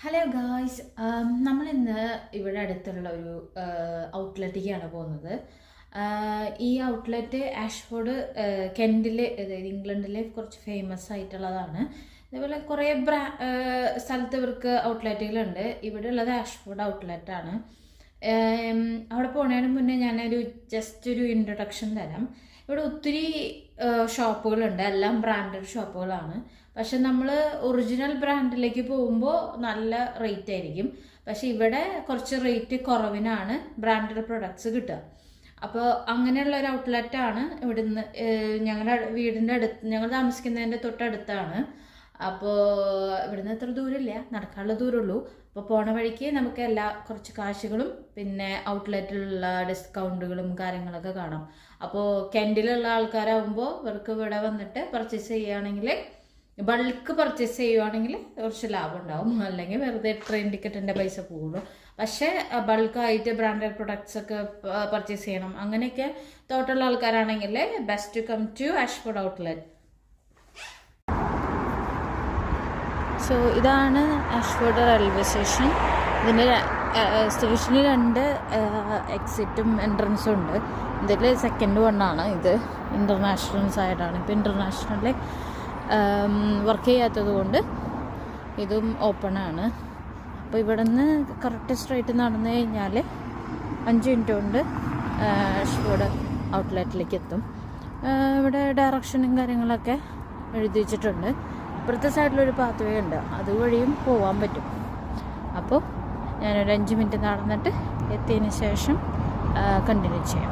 Hello guys, നമ്മളിന്ന് ഇവിടെ അടുത്തുള്ള ഒരു ഔട്ട്ലെറ്റിലേക്കാണ് പോകുന്നത്. ഈ ഔട്ട്ലെറ്റ് ആഷ്ഫോർഡ് കെൻഡിൽ, അതായത് ഇംഗ്ലണ്ടിലെ കുറച്ച് ഫേമസ് ആയിട്ടുള്ളതാണ്. അതേപോലെ കുറേ സ്ഥലത്ത് ഇവർക്ക് ഔട്ട്ലെറ്റുകളുണ്ട്. ഇവിടെ ഉള്ളത് ആഷ്ഫോർഡ് ഔട്ട്ലെറ്റാണ്. അവിടെ പോകുന്നതിന് മുന്നേ ഞാനൊരു ജസ്റ്റ് ഒരു ഇൻട്രൊഡക്ഷൻ തരാം. ഇവിടെ ഒത്തിരി ഷോപ്പുകളുണ്ട്, എല്ലാം ബ്രാൻഡഡ് ഷോപ്പുകളാണ്. പക്ഷെ നമ്മൾ ഒറിജിനൽ ബ്രാൻഡിലേക്ക് പോകുമ്പോൾ നല്ല റേറ്റ് ആയിരിക്കും. പക്ഷെ ഇവിടെ കുറച്ച് റേറ്റ് കുറവിനാണ് ബ്രാൻഡഡ് പ്രൊഡക്ട്സ് കിട്ടുക. അപ്പോൾ അങ്ങനെയുള്ള ഒരു ഔട്ട്ലെറ്റാണ് ഇവിടുന്ന്. ഞങ്ങളുടെ വീടിൻ്റെ അടുത്ത്, ഞങ്ങൾ താമസിക്കുന്നതിൻ്റെ തൊട്ടടുത്താണ്. അപ്പോൾ ഇവിടുന്ന് അത്ര ദൂരമില്ല, നടക്കാനുള്ള ദൂരമുള്ളൂ. അപ്പോൾ പോണ വഴിക്ക് നമുക്ക് കുറച്ച് കാശുകളും പിന്നെ ഔട്ട്ലെറ്റിലുള്ള ഡിസ്കൗണ്ടുകളും കാര്യങ്ങളൊക്കെ കാണാം. അപ്പോൾ കെൻഡിലുള്ള ആൾക്കാരാകുമ്പോൾ ഇവർക്ക് ഇവിടെ വന്നിട്ട് പർച്ചേസ് ചെയ്യുകയാണെങ്കിൽ, ബൾക്ക് പർച്ചേസ് ചെയ്യുവാണെങ്കിൽ കുറച്ച് ലാഭം ഉണ്ടാവും. അല്ലെങ്കിൽ വെറുതെ ട്രെയിൻ ടിക്കറ്റിൻ്റെ പൈസ പോകുള്ളൂ. പക്ഷേ ബൾക്കായിട്ട് ബ്രാൻഡഡ് പ്രൊഡക്ട്സ് ഒക്കെ പർച്ചേസ് ചെയ്യണം അങ്ങനെയൊക്കെ തോട്ടുള്ള ആൾക്കാരാണെങ്കിൽ best to come to Ashford outlet. So ഇതാണ് ആഷ്ഫോർഡ് റെയിൽവേ സ്റ്റേഷൻ. ഇതിൻ്റെ സ്റ്റേഷനിൽ 2 എക്സിറ്റും എൻട്രൻസും ഉണ്ട്. ഇതിൽ സെക്കൻഡ് വണ്ണാണ് ഇത്. ഇൻ്റർനാഷണൽ സൈഡാണ്. ഇപ്പോൾ ഇൻ്റർനാഷണലിൽ വർക്ക് ചെയ്യാത്തത് കൊണ്ട് ഇതും ഓപ്പണാണ്. അപ്പോൾ ഇവിടെ നിന്ന് കറക്റ്റ് സ്ട്രൈറ്റ് നടന്നു കഴിഞ്ഞാൽ 5 മിനിറ്റ് കൊണ്ട് ആഷ്ഫോർഡ് ഔട്ട്ലെറ്റിലേക്ക് എത്തും. ഇവിടെ ഡയറക്ഷനും കാര്യങ്ങളൊക്കെ എഴുതി വെച്ചിട്ടുണ്ട്. ഇപ്പുറത്തെ സൈഡിലൊരു പാത്ത് വേ ഉണ്ട്, അതുവഴിയും പോകാൻ പറ്റും. അപ്പോൾ ഞാനൊരു 5 മിനിറ്റ് നടന്നിട്ട് എത്തിയതിന് ശേഷം കണ്ടിന്യൂ ചെയ്യാം.